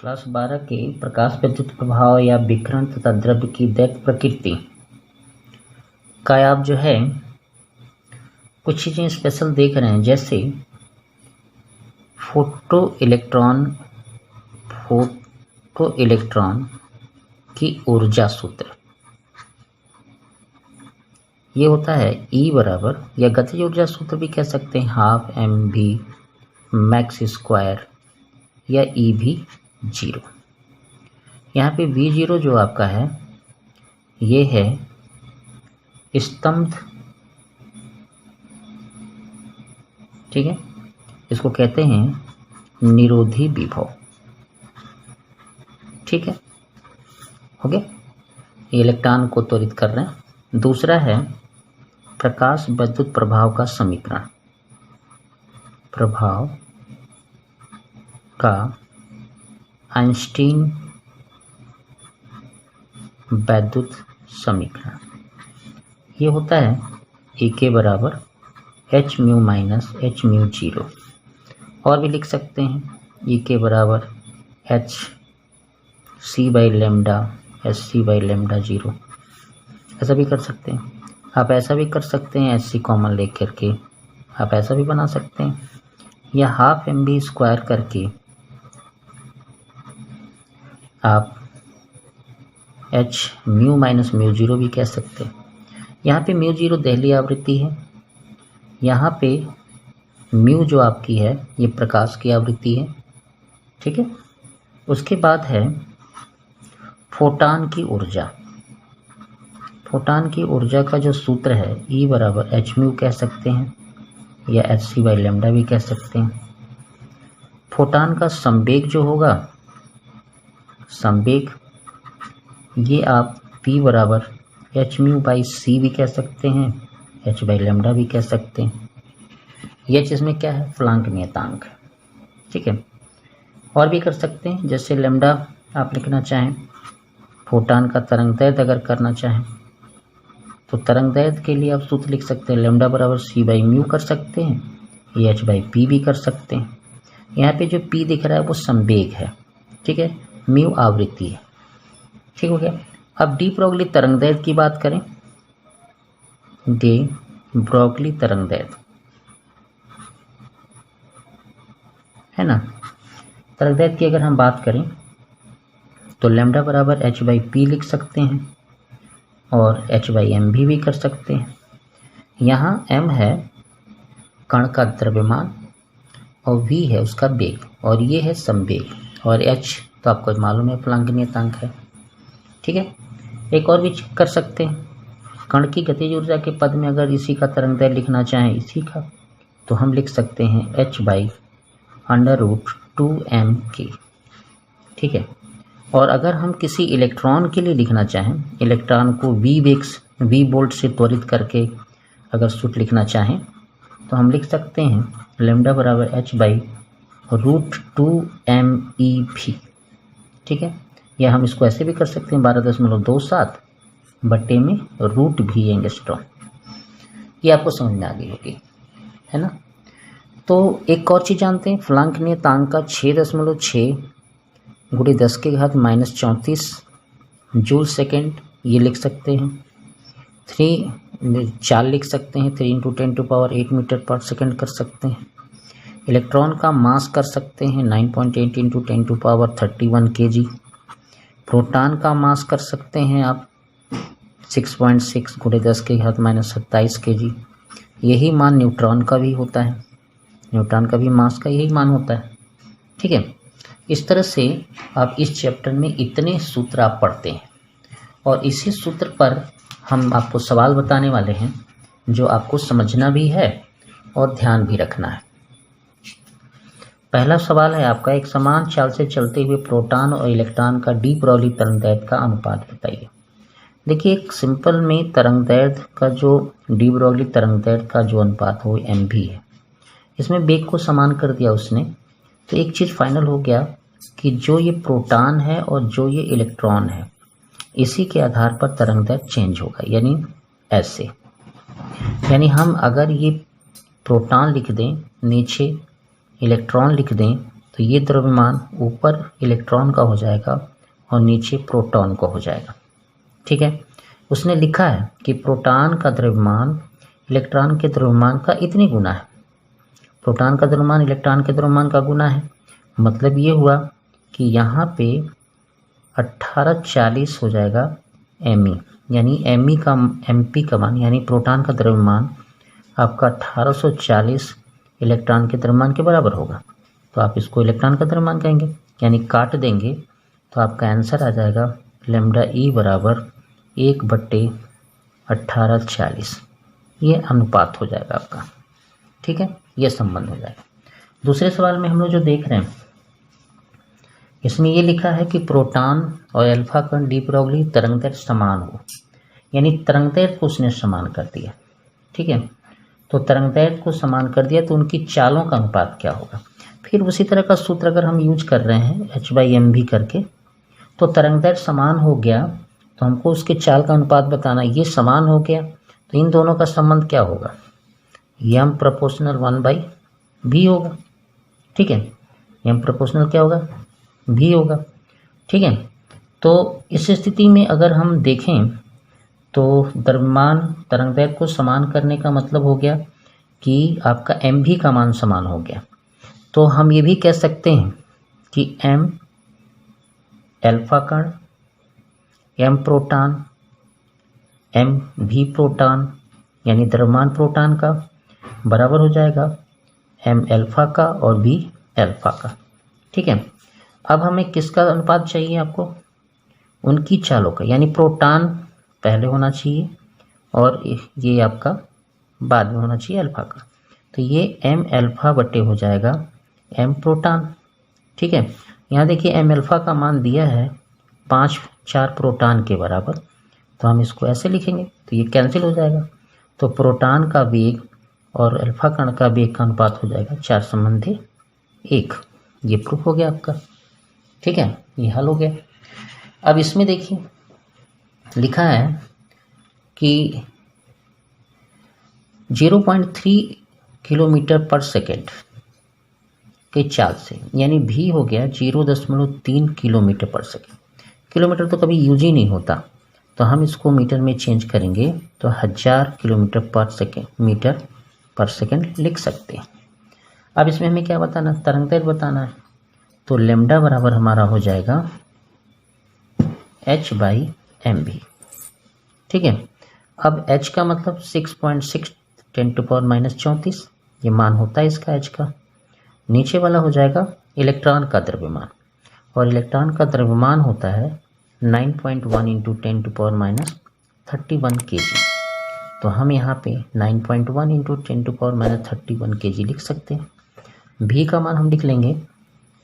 Class 12 के प्रकाश विद्युत प्रभाव या विकिरण तथा द्रव्य की दैत्य प्रकृति का आप जो है कुछ चीज़ें स्पेशल देख रहे हैं, जैसे फोटो इलेक्ट्रॉन की ऊर्जा सूत्र। ये होता है E बराबर, या गतिज ऊर्जा सूत्र भी कह सकते हैं, 12mv मैक्स स्क्वायर, या E भी 0। यहाँ पे V0 जो आपका है ये है स्तंभ, ठीक है, इसको कहते हैं निरोधी विभव, ठीक है, हो गया। ये इलेक्ट्रॉन को त्वरित कर रहे हैं। दूसरा है प्रकाश विद्युत प्रभाव का समीकरण, प्रभाव का आइंस्टीन विद्युत समीकरण। ये होता है E के बराबर h mu minus h mu 0, और भी लिख सकते हैं E के बराबर h c by lambda h c by lambda 0, ऐसा भी कर सकते हैं। आप ऐसा भी कर सकते हैं, h c कॉमन ले करके आप ऐसा भी बना सकते हैं, या 12mv स्क्वायर करके आप h म्यू माइनस म्यू 0 भी कह सकते हैं। यहाँ पे म्यू 0 दहली आवृत्ति है, यहाँ पे म्यू जो आपकी है ये प्रकाश की आवृत्ति है, ठीक है। उसके बाद है फोटान की ऊर्जा। फोटान की ऊर्जा का जो सूत्र है E बराबर h म्यू कह सकते हैं, या h c बाई लेमडा भी कह सकते हैं। फोटान का संवेग जो होगा, संवेग, ये आप P बराबर h म्यू बाई c भी कह सकते हैं, h बाई लेमडा भी कह सकते हैं। यह चीज़ में क्या है, प्लांक नियतांक, ठीक है। और भी कर सकते हैं, जैसे लेमडा आप लिखना चाहें, फोटान का तरंग दैर्घ्य अगर करना चाहें तो तरंग दैर्घ्य के लिए आप सूत्र लिख सकते हैं, लेमडा बराबर c बाई म्यू कर सकते हैं, या h बाई p भी कर सकते हैं। यहाँ पे जो p दिख रहा है वो संवेग है, ठीक है, म्यू आवृत्ति है, ठीक हो गया। अब डी ब्रोगली तरंग दैर्घ्य की बात करें, डी ब्रोगली तरंग दैर्घ्य है ना, तरंग दैर्घ्य की अगर हम बात करें तो लेमडा बराबर h बाई पी लिख सकते हैं, और h बाई एम भी कर सकते हैं। यहाँ m है कण का द्रव्यमान और v है उसका वेग, और ये है संवेग, और h तो आपको मालूम है प्लांक नियतांक है, ठीक है। एक और भी कर सकते हैं, कण की गतिज ऊर्जा के पद में अगर इसी का तरंग दैर्घ्य लिखना चाहें, इसी का, तो हम लिख सकते हैं h बाई √2m k, ठीक है। और अगर हम किसी इलेक्ट्रॉन के लिए लिखना चाहें, इलेक्ट्रॉन को v वोल्ट से त्वरित करके अगर सूत्र लिखना चाहें, तो हम लिख सकते हैं लेमडा बराबर h बाई √2mev, ठीक है। या हम इसको ऐसे भी कर सकते हैं 12.27 बट्टे में रूट भी एंगस्ट्रॉम। ये आपको समझ में आ गई होगी, है ना। तो एक और चीज़ जानते हैं, प्लांक नियतांक का 6.6 गुणे 10 के घात माइनस 34 जूल सेकेंड, ये लिख सकते हैं। 4 लिख सकते हैं, 3 × 10⁸ मीटर पर सेकेंड कर सकते हैं। इलेक्ट्रॉन का मास कर सकते हैं 9.8 × 10⁻31 kg। प्रोटॉन का मास कर सकते हैं आप 6.6 गुणे 10 के घात माइनस 27 kg। यही मान न्यूट्रॉन का भी होता है, न्यूट्रॉन का भी मास का यही मान होता है, ठीक है। इस तरह से आप इस चैप्टर में इतने सूत्र आप पढ़ते हैं, और इसी सूत्र पर हम आपको सवाल बताने वाले हैं जो आपको समझना भी है और ध्यान भी रखना है। पहला सवाल है आपका, एक समान चाल से चलते हुए प्रोटॉन और इलेक्ट्रॉन का डी ब्रोगली तरंग दैर्घ्य का अनुपात बताइए। देखिए, एक सिंपल में तरंग दैर्घ्य का जो डी ब्रोगली तरंग दैर्घ्य का जो अनुपात हो एम भी है, इसमें वेग को समान कर दिया उसने, तो एक चीज़ फाइनल हो गया कि जो ये प्रोटॉन है और जो ये इलेक्ट्रॉन है, इसी के आधार पर तरंग दैर्घ्य चेंज होगा, यानी ऐसे, यानी हम अगर ये प्रोटॉन लिख दें, नीचे इलेक्ट्रॉन लिख दें, तो ये द्रव्यमान ऊपर इलेक्ट्रॉन का हो जाएगा और नीचे प्रोटॉन का हो जाएगा। ठीक है, उसने लिखा है कि प्रोटॉन का द्रव्यमान इलेक्ट्रॉन के द्रव्यमान का इतनी गुना है। प्रोटॉन का द्रव्यमान इलेक्ट्रॉन के द्रव्यमान का गुना है। मतलब ये हुआ कि यहाँ पे 1840 हो जाएगा एमई, यानी एमई का एमपी का मान यानी प्रोटॉन का द्रव्यमान आपका 1840 इलेक्ट्रॉन के द्रव्यमान के बराबर होगा। तो आप इसको इलेक्ट्रॉन का द्रव्यमान कहेंगे, यानी काट देंगे तो आपका आंसर आ जाएगा लैम्डा ई बराबर 1/1840। ये अनुपात हो जाएगा आपका। ठीक है, ये संबंध हो जाएगा। दूसरे सवाल में हम लोग जो देख रहे हैं इसमें ये लिखा है कि प्रोटॉन और अल्फा कण डी ब्रोगली तरंगदैर्घ्य समान हो, यानी तरंगदैर्घ्य को उसने समान कर दिया। ठीक है, तो तरंगदैर्घ्य को समान कर दिया तो उनकी चालों का अनुपात क्या होगा। फिर उसी तरह का सूत्र अगर हम यूज कर रहे हैं h/mv करके, तो तरंगदैर्घ्य समान हो गया तो हमको उसके चाल का अनुपात बताना। ये समान हो गया तो इन दोनों का संबंध क्या होगा, m प्रोपोर्शनल 1/v होगा। ठीक है, m प्रोपोर्शनल क्या होगा, v होगा। ठीक है, तो इस स्थिति में अगर हम देखें तो द्रव्यमान तरंगदैर्घ्य को समान करने का मतलब हो गया कि आपका mv का मान समान हो गया। तो हम ये भी कह सकते हैं कि m अल्फा कण, m proton, m v proton यानी द्रव्यमान प्रोटॉन का बराबर हो जाएगा m अल्फा का और v अल्फा का। ठीक है, अब हमें किसका अनुपात चाहिए आपको, उनकी चालों का, यानी प्रोटॉन पहले होना चाहिए और ये आपका बाद में होना चाहिए अल्फा का। तो ये m अल्फा बटे हो जाएगा m प्रोटॉन। ठीक है, यहाँ देखिए m अल्फा का मान दिया है 5/4 प्रोटॉन के बराबर, तो हम इसको ऐसे लिखेंगे तो ये कैंसिल हो जाएगा। तो प्रोटॉन का वेग और अल्फा कण का वेग का अनुपात हो जाएगा 4/1। ये प्रूफ हो गया आपका। ठीक है, ये हल हो गया। अब इसमें देखिए लिखा है कि 0.3 किलोमीटर पर सेकेंड के चाल से, यानी भी हो गया 0.3 किलोमीटर पर सेकेंड। किलोमीटर तो कभी यूज ही नहीं होता, तो हम इसको मीटर में चेंज करेंगे तो 1000 किलोमीटर पर सेकेंड, मीटर पर सेकेंड लिख सकते हैं। अब इसमें हमें क्या बताना, तरंगदैर्घ्य बताना है। तो लैम्डा बराबर हमारा हो जाएगा h/mv। ठीक है, अब h का मतलब 6.6 10⁻⁻34 ये मान होता है इसका h का। नीचे वाला हो जाएगा इलेक्ट्रॉन का द्रव्यमान, और इलेक्ट्रॉन का द्रव्यमान होता है 9.1 × 10⁻31 kg। तो हम यहाँ पे 9.1 × 10⁻31 kg लिख सकते हैं। v का मान हम लिख लेंगे,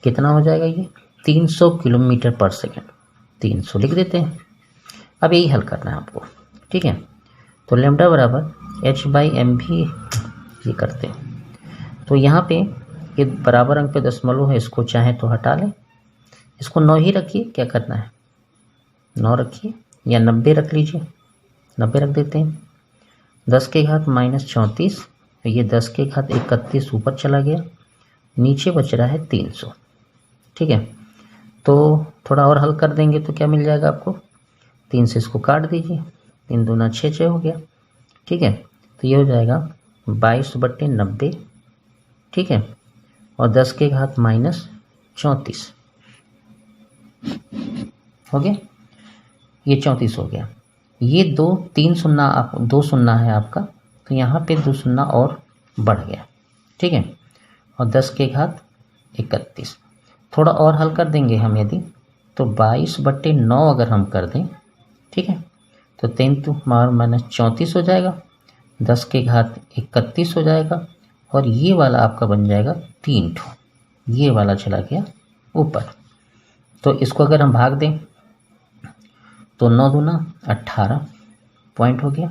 कितना हो जाएगा ये 300 किलोमीटर पर सेकेंड, 300 लिख देते हैं। अब यही हल करना है आपको। ठीक है, तो लैम्डा बराबर h/mv ये करते हैं। तो यहाँ पे ये बराबर अंक पे दशमलव है, इसको चाहे तो हटा लें, इसको 9 ही रखिए। क्या करना है, 9 रखिए या 90 रख लीजिए, 90 रख देते हैं। 10 के घात -34, तो ये 10 के घात 31 ऊपर चला गया, नीचे बच रहा है 300। ठीक है, तो थोड़ा और हल कर देंगे तो क्या मिल जाएगा आपको, 3 से इसको काट दीजिए, 3 दूना 6 हो गया। ठीक है, तो ये हो जाएगा 22/90। ठीक है, और 10 के घात -34 हो गया, ये 34 हो गया। ये 2 शून्य है आपका, तो यहाँ पे 2 शून्य और बढ़ गया। ठीक है, और 10 के घात 31। थोड़ा और हल कर देंगे हम यदि, तो 22/9 अगर हम कर दें, ठीक है, तो 10⁻34 हो जाएगा, 10 के घात 31 हो जाएगा, और ये वाला आपका बन जाएगा 3 ठो, ये वाला चला गया ऊपर। तो इसको अगर हम भाग दें तो 9 दूना 18 पॉइंट हो गया,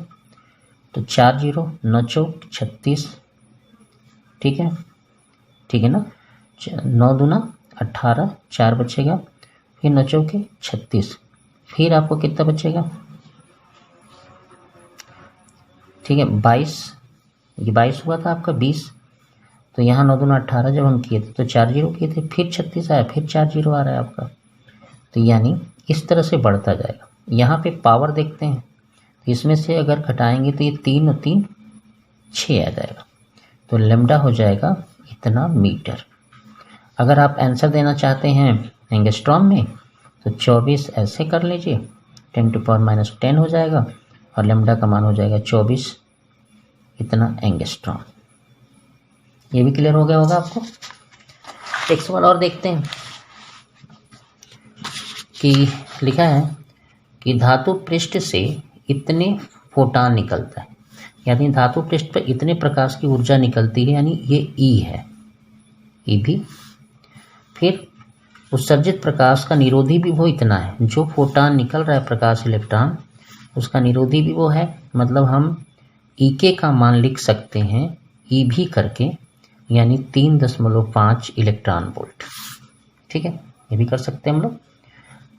तो 4 0 9 चौक 36। ठीक है, ठीक है ना, 9 दूना 18, 4 बचेगा, फिर 9 चौके 36, फिर आपको कितना बचेगा, ठीक है 22, ये 22 हुआ था आपका 20, तो यहाँ 9 दूना 18 जब हम किए थे तो 4 जीरो किए थे, फिर 36 आया, फिर 4 जीरो आ रहा है आपका। तो यानी इस तरह से बढ़ता जाएगा। यहाँ पे पावर देखते हैं, तो इसमें से अगर घटाएंगे तो ये 3 और 3 6 आ जाएगा। तो लैम्डा हो जाएगा इतना मीटर। अगर आप आंसर देना चाहते हैं एंगस्ट्रॉम में तो 24 ऐसे कर लीजिए, 10⁻⁻10 हो जाएगा और लैम्डा का मान हो जाएगा 24 इतना एंगस्ट्रॉम। ये भी क्लियर हो गया होगा आपको। एक सवाल और देखते हैं कि लिखा है कि धातु पृष्ठ से इतने फोटॉन निकलता है, यानी धातु पृष्ठ पर इतने प्रकाश की ऊर्जा निकलती है, यानी ये ई है, ई भी। फिर उत्सर्जित प्रकाश का निरोधी भी वो इतना है, जो फोटॉन निकल रहा है प्रकाश इलेक्ट्रॉन उसका निरोधी भी वो है, मतलब हम ई के का मान लिख सकते हैं ई भी करके, यानी 3.5 इलेक्ट्रॉन वोल्ट। ठीक है, ये भी कर सकते हैं हम लोग।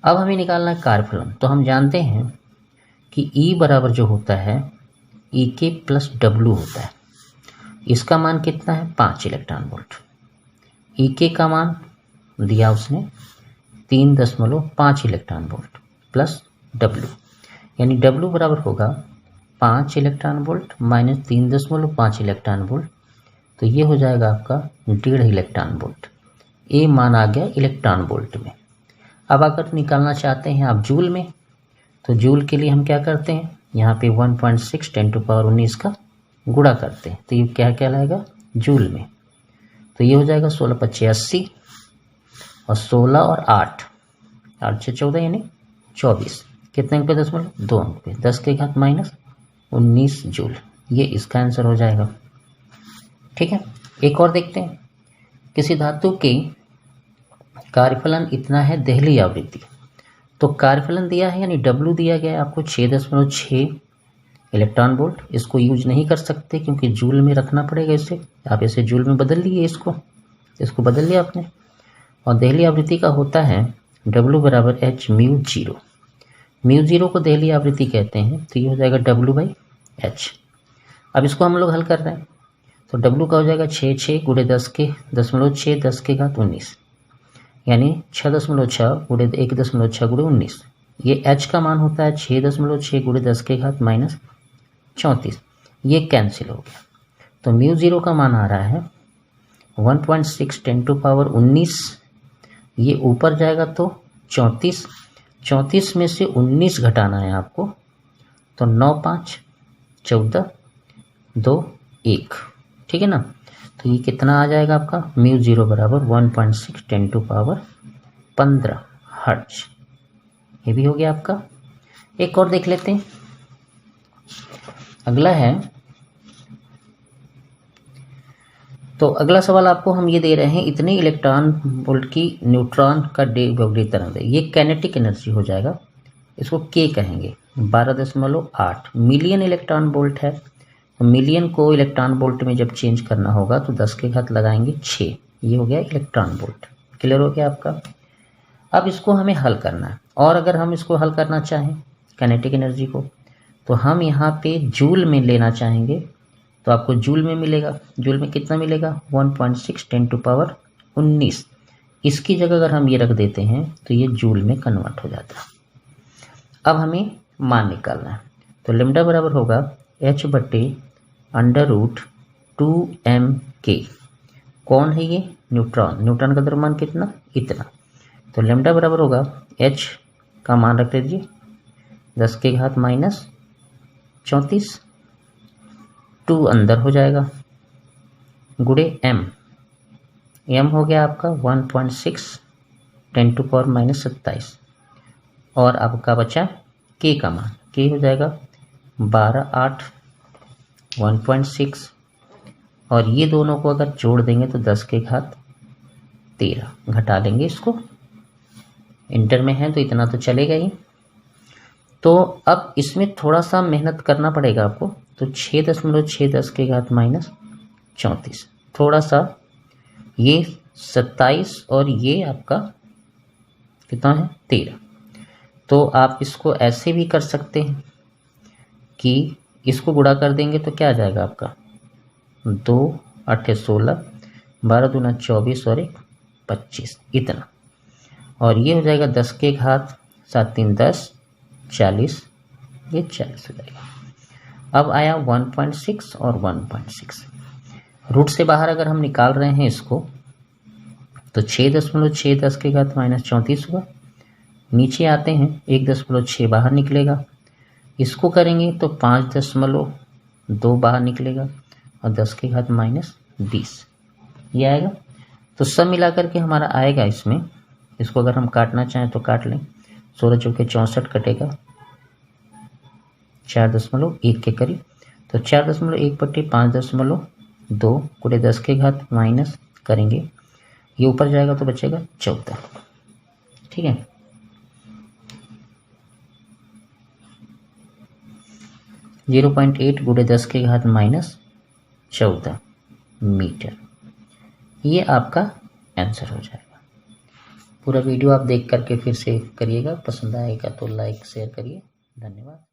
अब हमें निकालना है कार्यफलन। तो हम जानते हैं कि ई बराबर जो होता है ई के प्लस डब्लू होता है। इसका मान कितना है 5 इलेक्ट्रॉन वोल्ट। ई के का मान दिया उसने 3.5 इलेक्ट्रॉन वोल्ट प्लस डब्लू, यानी डब्लू बराबर होगा 5 electron volt minus 3.5 electron volt, तो ये हो जाएगा आपका 1.5 इलेक्ट्रॉन वोल्ट। ए मान आ गया इलेक्ट्रॉन वोल्ट में। अब अगर निकालना चाहते हैं आप जूल में, तो जूल के लिए हम क्या करते हैं, यहाँ पे 1.6 10⁻19 का गुणा करते हैं, तो ये क्या कहलाएगा जूल में। तो ये हो जाएगा 16×5 80 और 16 और 8 से 14 यानी 24। कितने अंक पे 2 अंक पे 10⁻⁻19 जूल। ये इसका आंसर हो जाएगा। ठीक है, एक और देखते हैं। किसी धातु के कार्यफलन इतना है देहली आवृत्ति। तो कार्यफलन दिया है यानी डब्लू दिया गया है आपको 6.6 इलेक्ट्रॉन वोल्ट। इसको यूज नहीं कर सकते क्योंकि जूल में रखना पड़ेगा इसे। आप इसे जूल में बदल लिए, इसको बदल लिया आपने। और देहली आवृत्ति का होता है W बराबर H mu zero. Mu zero को देहली आवृत्ति कहते हैं, तो ये हो जाएगा W/H। अब इसको हम लोग हल कर रहे हैं, तो W का हो जाएगा 6 × 10⁻6 यानी 6.6 × 1.6 × 19। ये H का मान होता है 6.6 × 10⁻34। ये कैंसिल हो गया, तो म्यू जीरो का मान आ रहा है 1.6 10⁻19। ये ऊपर जाएगा तो 34 में से 19 घटाना है आपको, तो 9 5 14 2 1। ठीक है ना। तो ये कितना आ जाएगा आपका म्यू जीरो बराबर 1.6 10⁻15 हर्ट्ज। ये भी हो गया आपका। एक और देख लेते हैं। अगला है, तो अगला सवाल आपको हम ये दे रहे हैं, इतने इलेक्ट्रॉन वोल्ट की न्यूट्रॉन का डे ब्रोगली तरंग है। ये काइनेटिक एनर्जी हो जाएगा, इसको के कहेंगे। 12.8 मिलियन इलेक्ट्रॉन वोल्ट है। तो मिलियन को इलेक्ट्रॉन वोल्ट में जब चेंज करना होगा तो 10 के घात लगाएंगे 6। ये हो गया इलेक्ट्रॉन वोल्ट। क्लियर हो गया आपका। अब इसको हमें हल करना है, और अगर हम इसको हल करना चाहें काइनेटिक एनर्जी को, तो हम यहाँ पे जूल में लेना चाहेंगे, तो आपको जूल में मिलेगा। जूल में कितना मिलेगा 1.6 10⁻19। इसकी जगह अगर हम ये रख देते हैं तो ये जूल में कन्वर्ट हो जाता है। अब हमें मान निकालना है, तो लैम्डा बराबर होगा h/√2m_k। कौन है ये न्यूट्रॉन। न्यूट्रॉन का द्रव्यमान कितना, इतना। तो लैम्डा बराबर होगा h का मान रख लीजिए 10 के घात -34, 2 अंदर हो जाएगा, गुणे m हो गया आपका 1.6 10⁻27। और आपका बचा k का मान, k हो जाएगा 12 8 1.6, और ये दोनों को अगर जोड़ देंगे तो 10 के घात 13। घटा लेंगे इसको, इंटर में है तो इतना तो चलेगा ही। तो अब इसमें थोड़ा सा मेहनत करना पड़ेगा आपको, तो 6.6 10 के घात -34, थोड़ा सा ये 27 और ये आपका कितना है 13। तो आप इसको ऐसे भी कर सकते हैं कि इसको गुणा कर देंगे तो क्या आ जाएगा आपका 2 8 16, 12 दूना 24 और 1 25 इतना। और ये हो जाएगा 10 के घात 7 3 10 40, ये 40 हो जाएगा। अब आया 1.6 और 1.6, रूट से बाहर अगर हम निकाल रहे हैं इसको तो 6.6 10 के घात -34 होगा। नीचे आते हैं 1.6 बाहर निकलेगा, इसको करेंगे तो 5.2 बाहर निकलेगा और 10 के घात -20 ये आएगा। तो सब मिलाकर के हमारा आएगा इसमें, इसको अगर हम काटना चाहें तो काट लें, 16 चौके 64 कटेगा 4.1 के करीब, तो 4.1 बटे 5.2 पूरे 10 के घात माइनस करेंगे, ये ऊपर जाएगा तो बचेगा 14। ठीक है, -0.8 गुणे 10 के घात -14 मीटर, ये आपका आंसर हो जाएगा। पूरा वीडियो आप देख करके फिर से करिएगा, पसंद आएगा तो लाइक शेयर करिए। धन्यवाद।